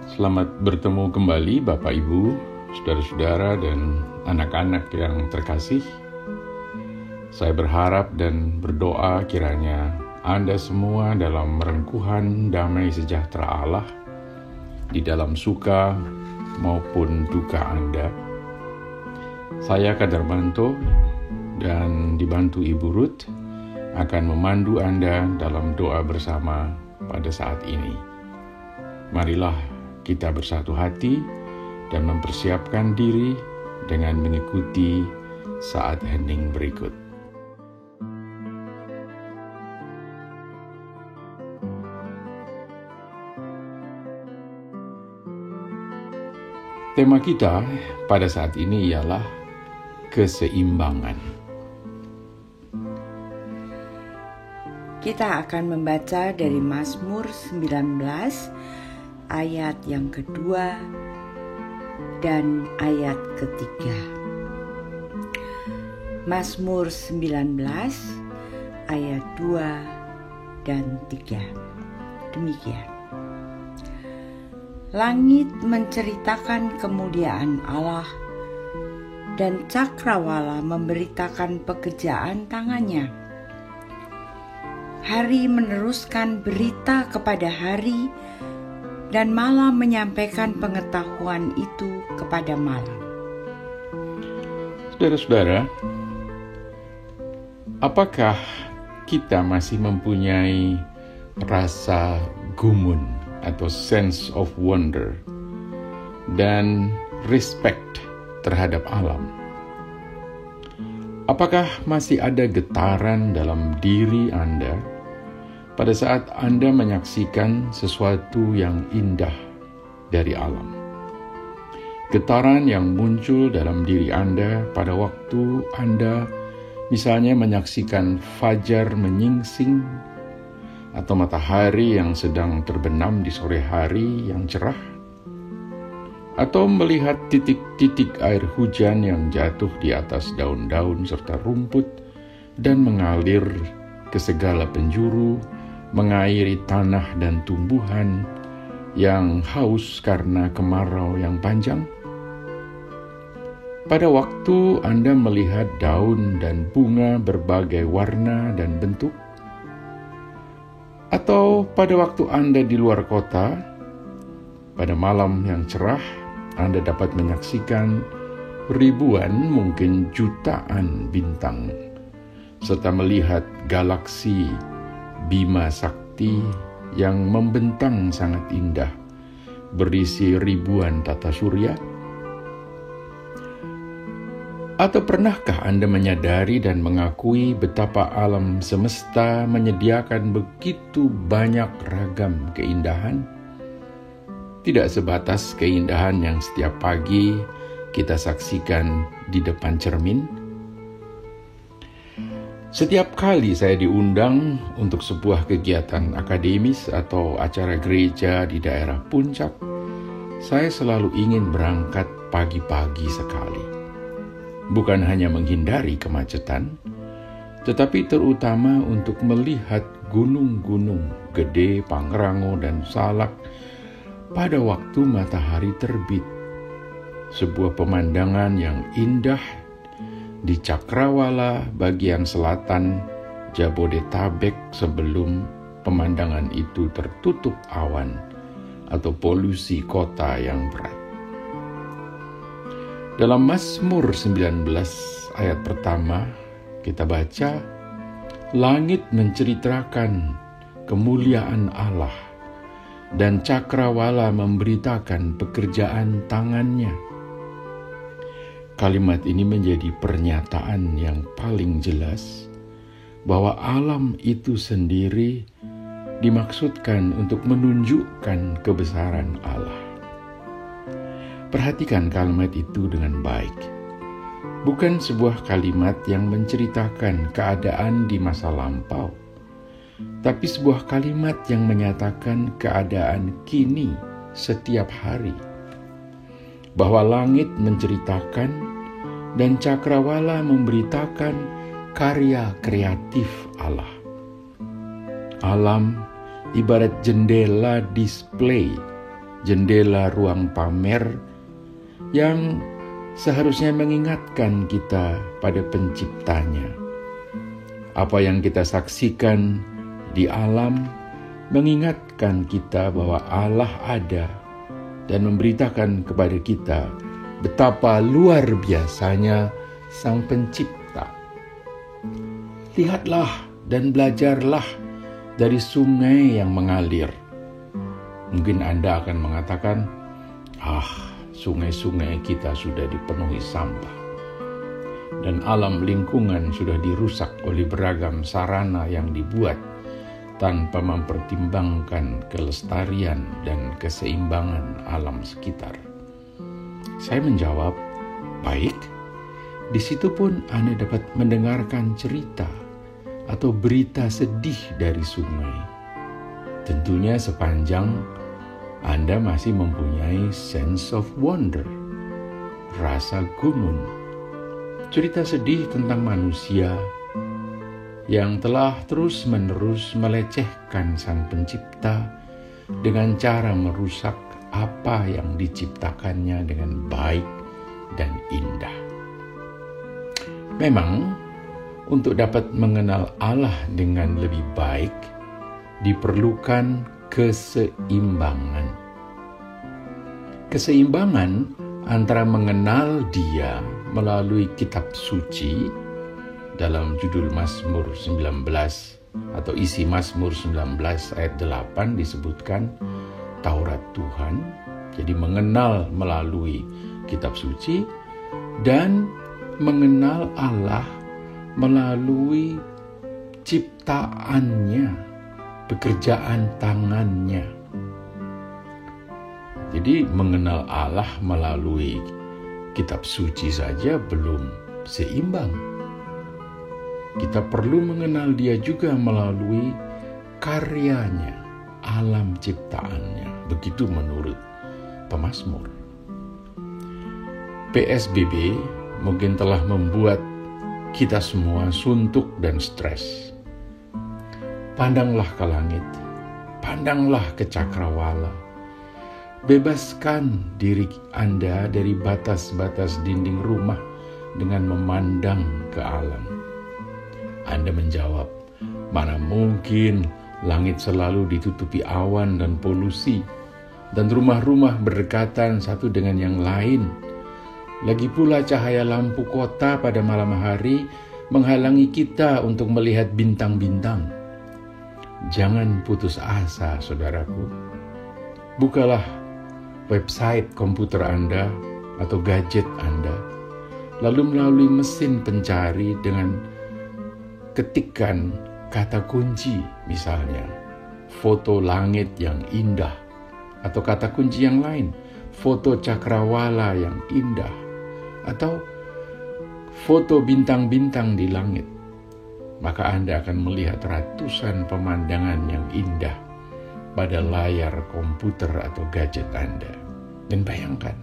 Selamat bertemu kembali Bapak Ibu, saudara-saudara dan anak-anak yang terkasih. Saya berharap dan berdoa kiranya Anda semua dalam rengkuhan damai sejahtera Allah di dalam suka maupun duka Anda. Saya Kadarmanto dan dibantu Ibu Ruth akan memandu Anda dalam doa bersama pada saat ini. Marilah kita bersatu hati dan mempersiapkan diri dengan mengikuti saat hening berikut. Tema kita pada saat ini ialah keseimbangan. Kita akan membaca dari Mazmur 19 ayat yang kedua dan ayat ketiga. Mazmur 19 ayat 2 dan 3. Demikian. Langit menceritakan kemuliaan Allah dan cakrawala memberitakan pekerjaan tangannya. Hari meneruskan berita kepada hari dan malam menyampaikan pengetahuan itu kepada malam. Saudara-saudara, apakah kita masih mempunyai rasa gumun atau sense of wonder dan respect terhadap alam? Apakah masih ada getaran dalam diri Anda pada saat Anda menyaksikan sesuatu yang indah dari alam? Getaran yang muncul dalam diri Anda pada waktu Anda misalnya menyaksikan fajar menyingsing atau matahari yang sedang terbenam di sore hari yang cerah, atau melihat titik-titik air hujan yang jatuh di atas daun-daun serta rumput dan mengalir ke segala penjuru, mengairi tanah dan tumbuhan yang haus karena kemarau yang panjang. Pada waktu Anda melihat daun dan bunga berbagai warna dan bentuk, atau pada waktu Anda di luar kota, pada malam yang cerah, Anda dapat menyaksikan ribuan, mungkin jutaan bintang, serta melihat galaksi Bima Sakti yang membentang sangat indah, berisi ribuan tata surya. Atau pernahkah Anda menyadari dan mengakui betapa alam semesta menyediakan begitu banyak ragam keindahan? Tidak sebatas keindahan yang setiap pagi kita saksikan di depan cermin. Setiap kali saya diundang untuk sebuah kegiatan akademis atau acara gereja di daerah puncak, saya selalu ingin berangkat pagi-pagi sekali. Bukan hanya menghindari kemacetan, tetapi terutama untuk melihat gunung-gunung gede, Pangrango dan Salak pada waktu matahari terbit. Sebuah pemandangan yang indah di Cakrawala bagian selatan Jabodetabek sebelum pemandangan itu tertutup awan atau polusi kota yang berat. Dalam Mazmur 19 ayat pertama kita baca, langit menceritakan kemuliaan Allah dan cakrawala memberitakan pekerjaan tangannya. Kalimat ini menjadi pernyataan yang paling jelas bahwa alam itu sendiri dimaksudkan untuk menunjukkan kebesaran Allah. Perhatikan kalimat itu dengan baik. Bukan sebuah kalimat yang menceritakan keadaan di masa lampau, tapi sebuah kalimat yang menyatakan keadaan kini setiap hari. Bahwa langit menceritakan dan cakrawala memberitakan karya kreatif Allah. Alam ibarat jendela display jendela ruang pamer yang seharusnya mengingatkan kita pada penciptanya. Apa yang kita saksikan di alam mengingatkan kita bahwa Allah ada dan memberitakan kepada kita betapa luar biasanya Sang Pencipta. Lihatlah dan belajarlah dari sungai yang mengalir. Mungkin Anda akan mengatakan, sungai-sungai kita sudah dipenuhi sampah. Dan alam lingkungan sudah dirusak oleh beragam sarana yang dibuat tanpa mempertimbangkan kelestarian dan keseimbangan alam sekitar. Saya menjawab, baik. Di situ pun Anda dapat mendengarkan cerita atau berita sedih dari sungai. Tentunya sepanjang Anda masih mempunyai sense of wonder, rasa gunun. Cerita sedih tentang manusia yang telah terus-menerus melecehkan Sang Pencipta dengan cara merusak apa yang diciptakannya dengan baik dan indah. Memang, untuk dapat mengenal Allah dengan lebih baik, diperlukan keseimbangan. Keseimbangan antara mengenal Dia melalui kitab suci dalam judul Mazmur 19 atau isi Mazmur 19 ayat 8 disebutkan Taurat Tuhan, jadi mengenal melalui kitab suci, dan mengenal Allah melalui ciptaannya, pekerjaan tangannya. Jadi mengenal Allah melalui kitab suci saja belum seimbang. Kita perlu mengenal Dia juga melalui karyanya, alam ciptaannya. Begitu menurut pemazmur. PSBB mungkin telah membuat kita semua suntuk dan stres. Pandanglah ke langit, pandanglah ke cakrawala. Bebaskan diri Anda dari batas-batas dinding rumah dengan memandang ke alam. Anda menjawab, mana mungkin langit selalu ditutupi awan dan polusi, dan rumah-rumah berdekatan satu dengan yang lain. Lagi pula cahaya lampu kota pada malam hari menghalangi kita untuk melihat bintang-bintang. Jangan putus asa, saudaraku. Bukalah website komputer Anda atau gadget Anda, lalu melalui mesin pencari dengan ketikan kata kunci, misalnya foto langit yang indah, atau kata kunci yang lain, foto cakrawala yang indah, atau foto bintang-bintang di langit. Maka Anda akan melihat ratusan pemandangan yang indah pada layar komputer atau gadget Anda. Dan bayangkan,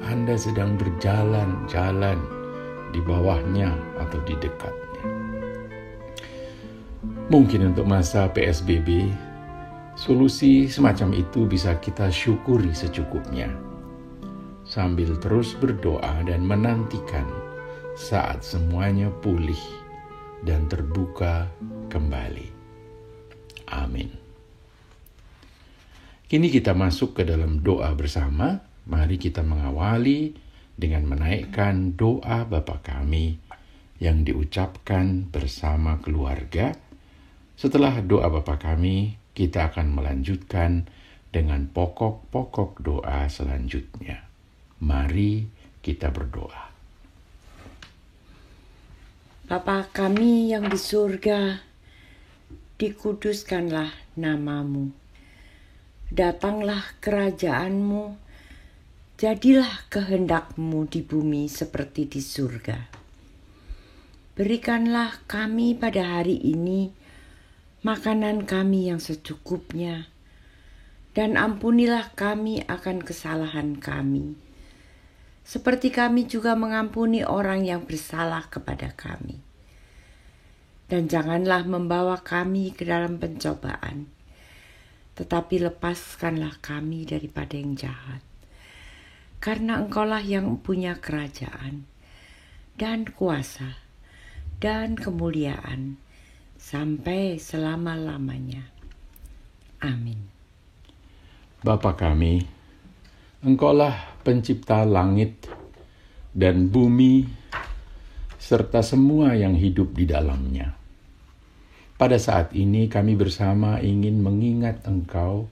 Anda sedang berjalan-jalan di bawahnya atau di dekatnya. Mungkin untuk masa PSBB, solusi semacam itu bisa kita syukuri secukupnya, sambil terus berdoa dan menantikan saat semuanya pulih dan terbuka kembali. Amin. Kini kita masuk ke dalam doa bersama. Mari kita mengawali dengan menaikkan doa Bapa Kami yang diucapkan bersama keluarga. Setelah doa Bapa Kami, kita akan melanjutkan dengan pokok-pokok doa selanjutnya. Mari kita berdoa. Bapa kami yang di surga, dikuduskanlah nama-Mu. Datanglah kerajaan-Mu, jadilah kehendak-Mu di bumi seperti di surga. Berikanlah kami pada hari ini makanan kami yang secukupnya, dan ampunilah kami akan kesalahan kami, seperti kami juga mengampuni orang yang bersalah kepada kami. Dan janganlah membawa kami ke dalam pencobaan, tetapi lepaskanlah kami daripada yang jahat. Karena Engkaulah yang punya kerajaan dan kuasa dan kemuliaan sampai selama-lamanya. Amin. Bapa kami, Engkaulah pencipta langit dan bumi serta semua yang hidup di dalamnya. Pada saat ini kami bersama ingin mengingat Engkau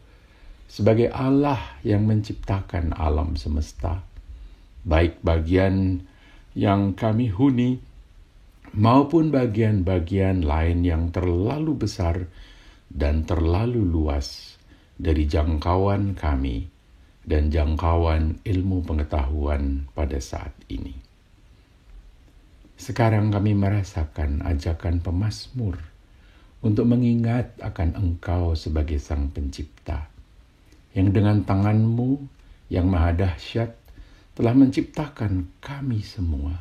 sebagai Allah yang menciptakan alam semesta, baik bagian yang kami huni maupun bagian-bagian lain yang terlalu besar dan terlalu luas dari jangkauan kami dan jangkauan ilmu pengetahuan pada saat ini. Sekarang kami merasakan ajakan pemazmur untuk mengingat akan Engkau sebagai Sang Pencipta, yang dengan tangan-Mu yang maha dahsyat telah menciptakan kami semua,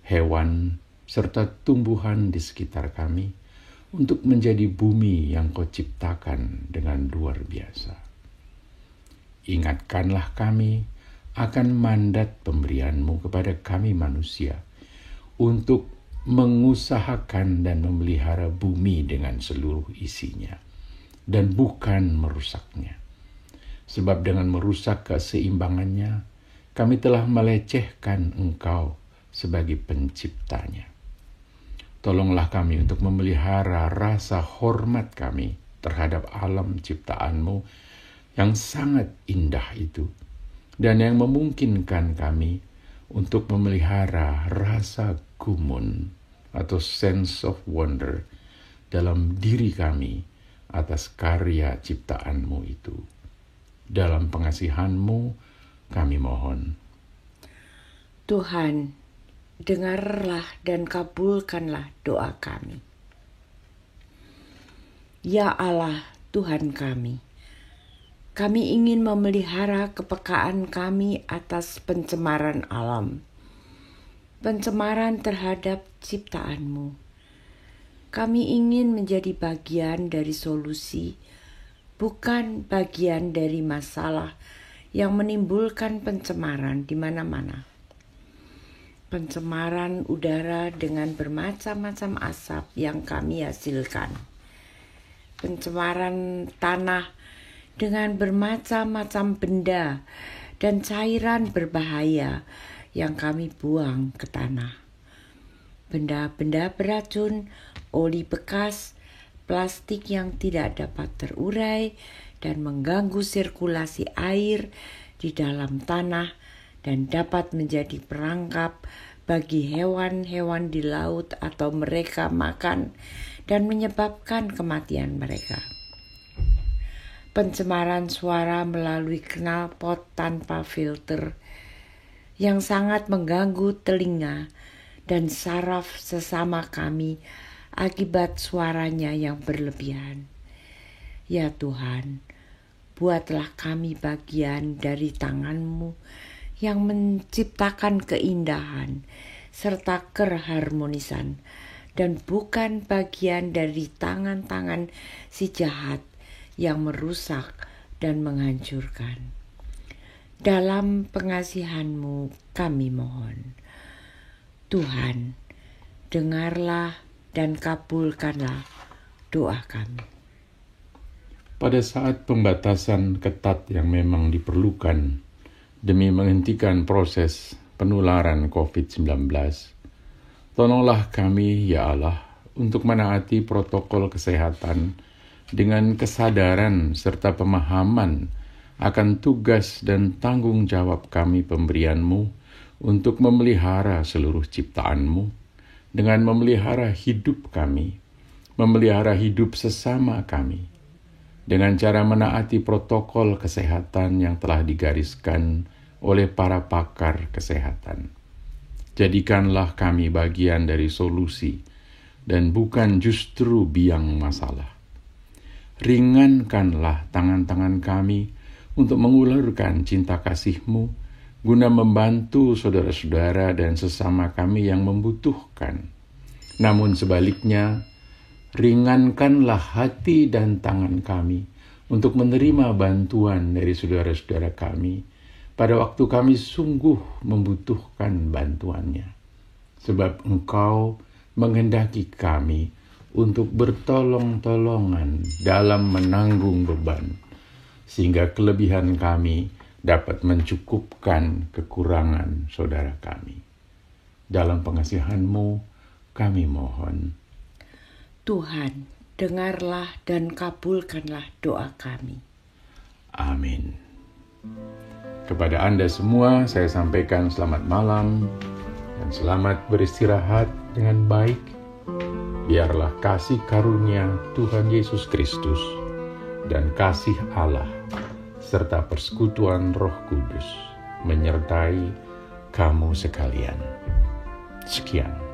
hewan serta tumbuhan di sekitar kami, untuk menjadi bumi yang Kau ciptakan dengan luar biasa. Ingatkanlah kami akan mandat pemberian-Mu kepada kami manusia, untuk mengusahakan dan memelihara bumi dengan seluruh isinya, dan bukan merusaknya. Sebab dengan merusak keseimbangannya, kami telah melecehkan Engkau sebagai penciptanya. Tolonglah kami untuk memelihara rasa hormat kami terhadap alam ciptaan-Mu yang sangat indah itu, dan yang memungkinkan kami untuk memelihara rasa gumun atau sense of wonder dalam diri kami atas karya ciptaan-Mu itu. Dalam pengasihan-Mu kami mohon. Tuhan, dengarlah dan kabulkanlah doa kami. Ya Allah, Tuhan kami ingin memelihara kepekaan kami atas pencemaran alam, pencemaran terhadap ciptaan-Mu. Kami ingin menjadi bagian dari solusi, bukan bagian dari masalah yang menimbulkan pencemaran di mana-mana. Pencemaran udara dengan bermacam-macam asap yang kami hasilkan. Pencemaran tanah dengan bermacam-macam benda dan cairan berbahaya yang kami buang ke tanah. Benda-benda beracun, oli bekas, plastik yang tidak dapat terurai dan mengganggu sirkulasi air di dalam tanah dan dapat menjadi perangkap bagi hewan-hewan di laut atau mereka makan dan menyebabkan kematian mereka. Pencemaran suara melalui knalpot tanpa filter yang sangat mengganggu telinga dan saraf sesama kami akibat suaranya yang berlebihan. Ya Tuhan, buatlah kami bagian dari tangan-Mu yang menciptakan keindahan serta keharmonisan, dan bukan bagian dari tangan-tangan si jahat yang merusak dan menghancurkan. Dalam pengasihan-Mu kami mohon. Tuhan, dengarlah dan kabulkanlah doa kami. Pada saat pembatasan ketat yang memang diperlukan demi menghentikan proses penularan COVID-19, tolonglah kami, ya Allah, untuk menaati protokol kesehatan dengan kesadaran serta pemahaman akan tugas dan tanggung jawab kami pemberian-Mu untuk memelihara seluruh ciptaan-Mu, dengan memelihara hidup kami, memelihara hidup sesama kami, dengan cara menaati protokol kesehatan yang telah digariskan oleh para pakar kesehatan. Jadikanlah kami bagian dari solusi dan bukan justru biang masalah. Ringankanlah tangan-tangan kami untuk mengulurkan cinta kasih-Mu guna membantu saudara-saudara dan sesama kami yang membutuhkan. Namun sebaliknya, ringankanlah hati dan tangan kami untuk menerima bantuan dari saudara-saudara kami pada waktu kami sungguh membutuhkan bantuannya. Sebab Engkau menghendaki kami untuk bertolong-tolongan dalam menanggung beban, sehingga kelebihan kami dapat mencukupkan kekurangan saudara kami. Dalam pengasihan-Mu kami mohon. Tuhan, dengarlah dan kabulkanlah doa kami. Amin. Kepada Anda semua saya sampaikan selamat malam dan selamat beristirahat dengan baik. Biarlah kasih karunia Tuhan Yesus Kristus dan kasih Allah serta persekutuan Roh Kudus menyertai kamu sekalian. Sekian.